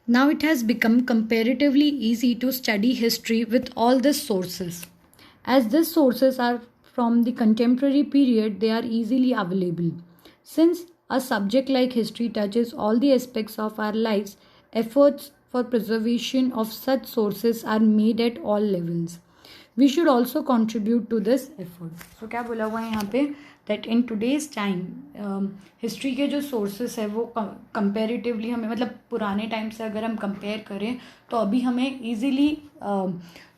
Now it has become comparatively easy to study history with all these sources. As these sources are from the contemporary period, they are easily available. Since a subject like history touches all the aspects of our lives, efforts for preservation of such sources are made at all levels. We should also contribute to this effort. So क्या बोला हुआ है यहाँ पे that in today's time history के जो sources है वो कंपेरेटिवली हमें मतलब पुराने टाइम से अगर हम कंपेयर करें तो अभी हमें ईजिली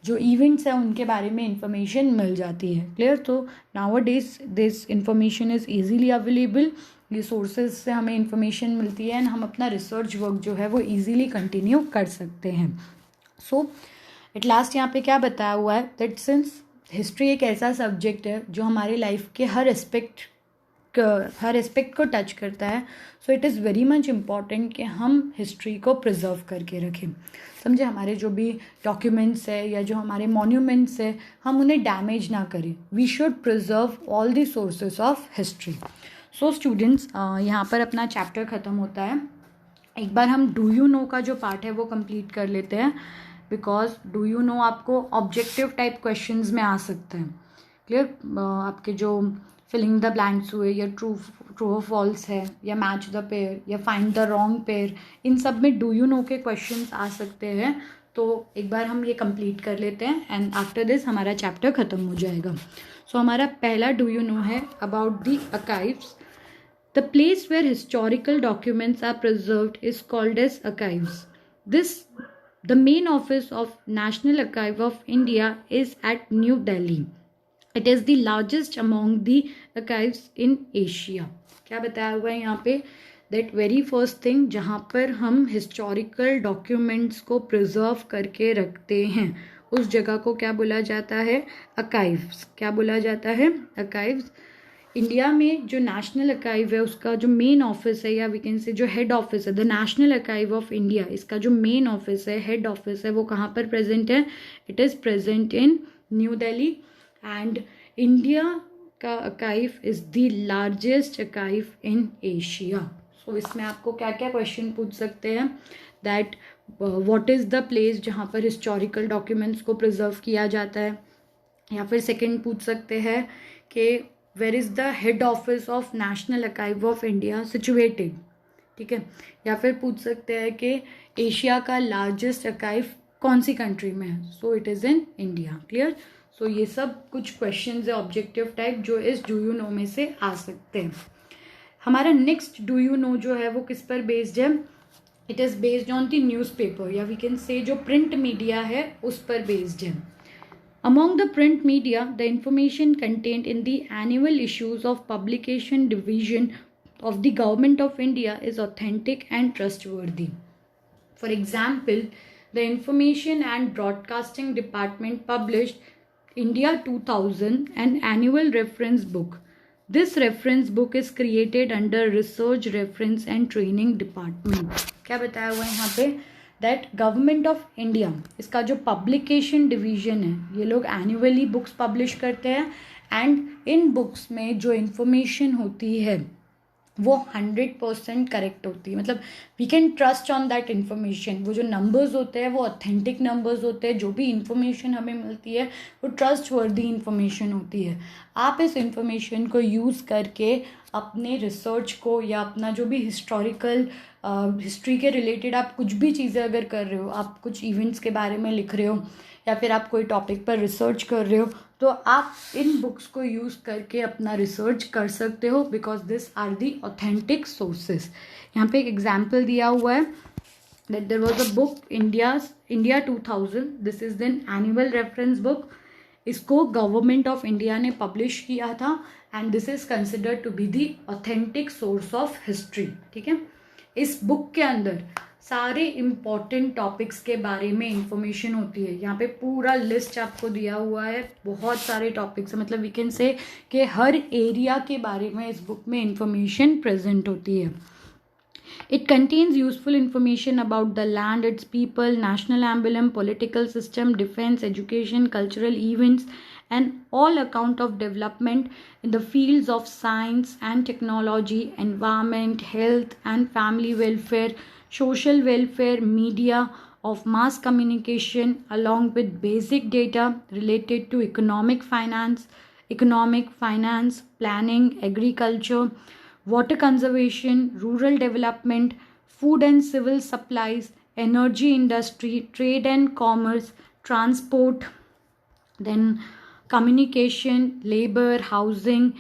जो इवेंट्स हैं उनके बारे में इंफॉर्मेशन मिल जाती है. क्लियर. तो now days this information is easily available. ये सोर्सेज से हमें इंफॉर्मेशन मिलती है एंड हम अपना रिसर्च वर्क जो है वो ईजिली कंटिन्यू कर सकते हैं. सो एट लास्ट यहाँ पे क्या बताया हुआ है दैट सिंस हिस्ट्री एक ऐसा सब्जेक्ट है जो हमारी लाइफ के हर एस्पेक्ट को टच करता है. So it is very much important कि हम हिस्ट्री को प्रिजर्व करके रखें. समझे. हमारे जो भी डॉक्यूमेंट्स है या जो हमारे मॉन्यूमेंट्स है हम उन्हें डैमेज ना करें. We should preserve all the sources of history. So students यहाँ पर अपना चैप्टर ख़त्म होता है. एक बार हम डू यू नो का जो पार्ट है वो कंप्लीट कर लेते हैं बिकॉज डू यू नो आपको ऑब्जेक्टिव टाइप क्वेश्चंस में आ सकते हैं. क्लियर. आपके जो फिलिंग द ब्लैंक्स हुए या ट्रू और फॉल्स है या मैच द पेयर या फाइंड द रॉन्ग पेयर, इन सब में डू यू नो के क्वेश्चंस आ सकते हैं. तो एक बार हम ये कंप्लीट कर लेते हैं एंड आफ्टर दिस हमारा चैप्टर ख़त्म हो जाएगा. सो हमारा पहला डू यू नो है about the archives. The place where historical documents are preserved is called as archives. The main office of National Archive of India is at New Delhi. It is the largest among the archives in Asia. क्या बताया हुआ है यहाँ पे that very first thing जहाँ पर हम historical documents को preserve करके रखते हैं उस जगह को क्या बोला जाता है? archives. क्या बोला जाता है? archives. इंडिया में जो नेशनल आर्काइव है उसका जो मेन ऑफिस है या वी कैन से जो हेड ऑफिस है the national archive of India, इसका जो मेन ऑफिस है हेड ऑफिस है वो कहाँ पर प्रेजेंट है? It is present in New Delhi. And India का archive is the largest archive in Asia. So इसमें आपको क्या क्या क्वेश्चन पूछ सकते हैं that what is the place जहाँ पर हिस्टोरिकल डॉक्यूमेंट्स को प्रिजर्व किया जाता है, या फिर सेकेंड पूछ सकते हैं कि where is the head office of national archive of India situated. ठीक है. या फिर पूछ सकते हैं कि एशिया का लार्जेस्ट आर्काइव कौन सी कंट्री में है? So it is in India. Clear. So ये सब कुछ क्वेश्चन है ऑब्जेक्टिव टाइप जो इस डू यू नो में से आ सकते हैं. हमारा नेक्स्ट डू यू नो जो है वो किस पर बेस्ड है? It is based on the newspaper या वी कैन से जो प्रिंट मीडिया है उस पर बेस्ड है. Among the print media, the information contained in the annual issues of publication division of the Government of India is authentic and trustworthy. For example, the Information and Broadcasting Department published India 2000, an annual reference book. This reference book is created under Research, Reference and Training Department. क्या बताया हुआ है यहाँ पे? That government of India इसका जो publication division है ये लोग एनुअली बुक्स पब्लिश करते हैं एंड इन बुक्स में जो इन्फॉर्मेशन होती है वो 100% करेक्ट होती है. मतलब we can trust on that information. वो जो नंबर्स होते हैं वो ऑथेंटिक नंबर्स होते हैं. जो भी इन्फॉर्मेशन हमें मिलती है वो ट्रस्ट वर्दी इन्फॉर्मेशन होती है. आप इस इन्फॉर्मेशन को यूज़ करके अपने रिसर्च को या अपना जो भी हिस्टोरिकल हिस्ट्री के रिलेटेड आप कुछ भी चीज़ें अगर कर रहे हो, आप कुछ इवेंट्स के बारे में लिख रहे हो या फिर आप कोई टॉपिक पर रिसर्च कर रहे हो तो आप इन बुक्स को यूज़ करके अपना रिसर्च कर सकते हो because this are the authentic sources. यहाँ पे एक एग्जाम्पल दिया हुआ है that there was a book India 2000. This is then annual reference book. इसको गवर्नमेंट ऑफ इंडिया ने पब्लिश किया था and this is considered to be the authentic source of history. ठीक है. इस बुक के अंदर सारे इम्पॉर्टेंट टॉपिक्स के बारे में इंफॉर्मेशन होती है. यहाँ पे पूरा लिस्ट आपको दिया हुआ है. बहुत सारे टॉपिक्स है. मतलब वी कैन से कि हर एरिया के बारे में इस बुक में इंफॉर्मेशन प्रेजेंट होती है. It contains useful information about the land, its people, national emblem, political system, defense, education, cultural events, and all account of development in the fields of science and technology, environment, health, and family welfare, social welfare, media of mass communication, along with basic data related to economic finance, planning, agriculture, water conservation, rural development, food and civil supplies, energy industry, trade and commerce, transport, then communication, labour, housing,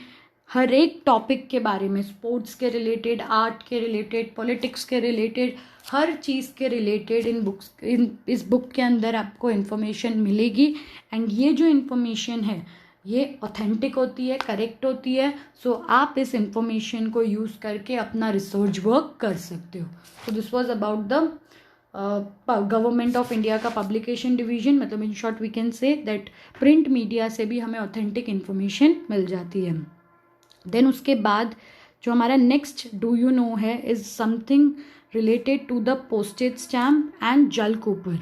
हर एक topic के बारे में, sports के related, art के related, politics के related, हर चीज़ के रिलेटेड इस बुक के अंदर आपको इन्फॉर्मेशन मिलेगी. एंड ये जो इन्फॉर्मेशन है ये ऑथेंटिक होती है, करेक्ट होती है. सो आप इस इंफॉर्मेशन को यूज़ करके अपना रिसर्च वर्क कर सकते हो. तो this was about the government of India का पब्लिकेशन डिवीजन. मतलब in short we can say that print media से भी हमें ऑथेंटिक इन्फॉर्मेशन मिल जाती है. देन उसके बाद जो हमारा नेक्स्ट डू यू नो है is something related to the postage stamp and Jal Cooper.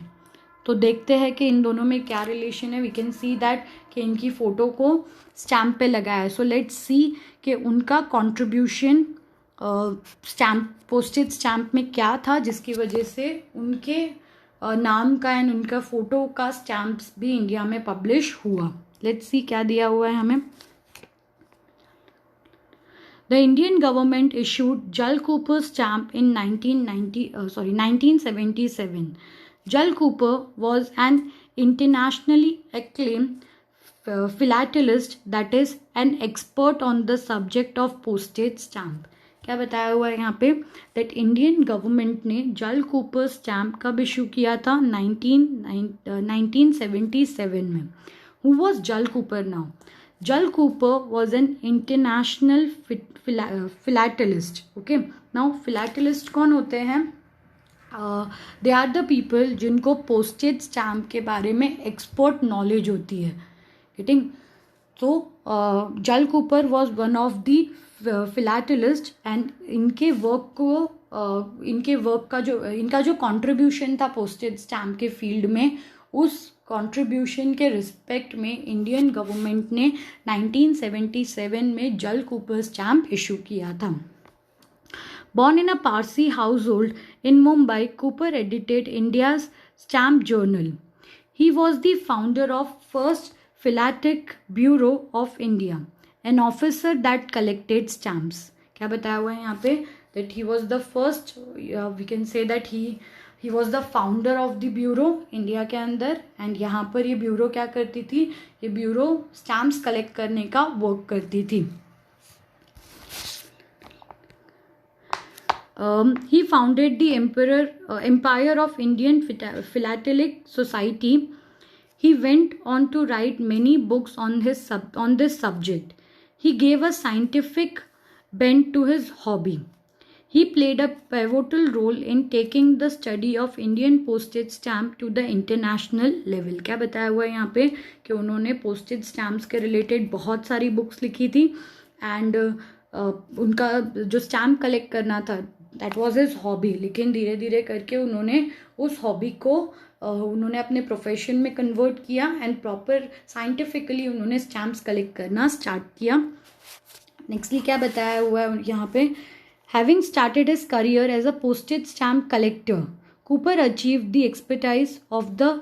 तो देखते हैं कि इन दोनों में क्या रिलेशन है. वी कैन सी दैट कि इनकी फ़ोटो को स्टैम्प पे लगाया है. सो लेट्स सी कि उनका कंट्रीब्यूशन स्टैम्प, पोस्टेज स्टैम्प में क्या था जिसकी वजह से उनके नाम का एंड उनका फ़ोटो का स्टैम्प्स भी इंडिया में पब्लिश हुआ. लेट्स सी क्या दिया हुआ है हमें. The Indian government issued Jal Cooper stamp in 1977. Jal Cooper was an internationally acclaimed philatelist, that is an expert on the subject of postage stamp. क्या बताया हुआ है यहाँ पे दैट इंडियन गवर्नमेंट ने जल कूपर स्टैम्प कब इशू किया था 1977 में. हु वॉज जल Cooper now? Jal Cooper was an international philatelist. Okay, now philatelist कौन होते हैं? They are the people जिनको postage stamp के बारे में expert knowledge होती है. Getting? So Jal Cooper was one of the philatelist and इनके वर्क का जो इनका जो contribution था postage stamp के फील्ड में, उस कंट्रीब्यूशन के रिस्पेक्ट में इंडियन गवर्नमेंट ने 1977 में जल कूपर स्टैम्प इशू किया था. Born in a Parsi household in Mumbai, Cooper edited India's Stamp Journal. He was the founder of first Philatelic Bureau of India, an officer that collected stamps. क्या बताया हुआ है यहाँ पे? That he was the first, we can say that he was the founder of the bureau India के अंदर. And यहाँ पर ये ब्यूरो क्या करती थी? ये ब्यूरो स्टैम्प्स कलेक्ट करने का वर्क करती थी. He founded the Empire of Indian Philatelic Society. He went on to write many books on this subject. He gave a scientific bent to his hobby. He played a pivotal role in taking the study of Indian postage stamp to the international level. क्या बताया हुआ है यहाँ पे कि उन्होंने postage stamps के related बहुत सारी books लिखी थी. एंड उनका जो स्टैम्प कलेक्ट करना था that was his hobby. लेकिन धीरे धीरे करके उन्होंने उस हॉबी को उन्होंने अपने प्रोफेशन में कन्वर्ट किया एंड प्रॉपर साइंटिफिकली उन्होंने स्टैम्प्स कलेक्ट करना स्टार्ट किया. नेक्स्टली क्या बताया हुआ है यहाँ पे? Having started his career as a postage stamp collector, Cooper achieved the expertise of the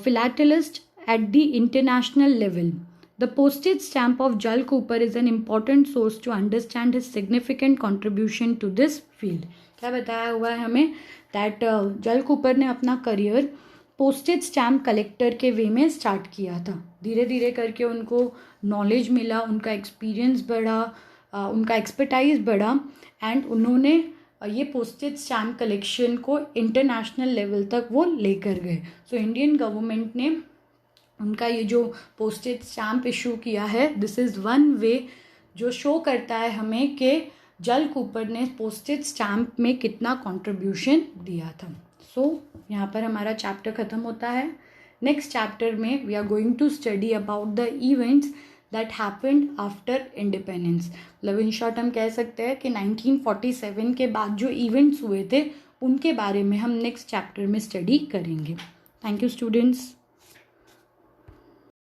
philatelist at the international level. The postage stamp of Jal Cooper is an important source to understand his significant contribution to this field. क्या बताया हुआ है हमें? That जल Cooper ने अपना career postage stamp collector के वे में स्टार्ट किया था. धीरे धीरे करके उनको नॉलेज मिला, उनका एक्सपीरियंस बढ़ा, उनका एक्सपर्टाइज बढ़ा एंड उन्होंने ये पोस्टेज स्टैम्प कलेक्शन को इंटरनेशनल लेवल तक वो लेकर गए. सो इंडियन गवर्नमेंट ने उनका ये जो पोस्टेज स्टैम्प इशू किया है, दिस इज़ वन वे जो शो करता है हमें कि जल कूपर ने पोस्टेज स्टैम्प में कितना कंट्रीब्यूशन दिया था. सो यहाँ पर हमारा चैप्टर ख़त्म होता है. नेक्स्ट चैप्टर में we are going to study about the events that happened after independence. मतलब इन शॉर्ट हम कह सकते हैं कि 1947 के बाद जो इवेंट्स हुए थे उनके बारे में हम नेक्स्ट चैप्टर में स्टडी करेंगे. Thank you students.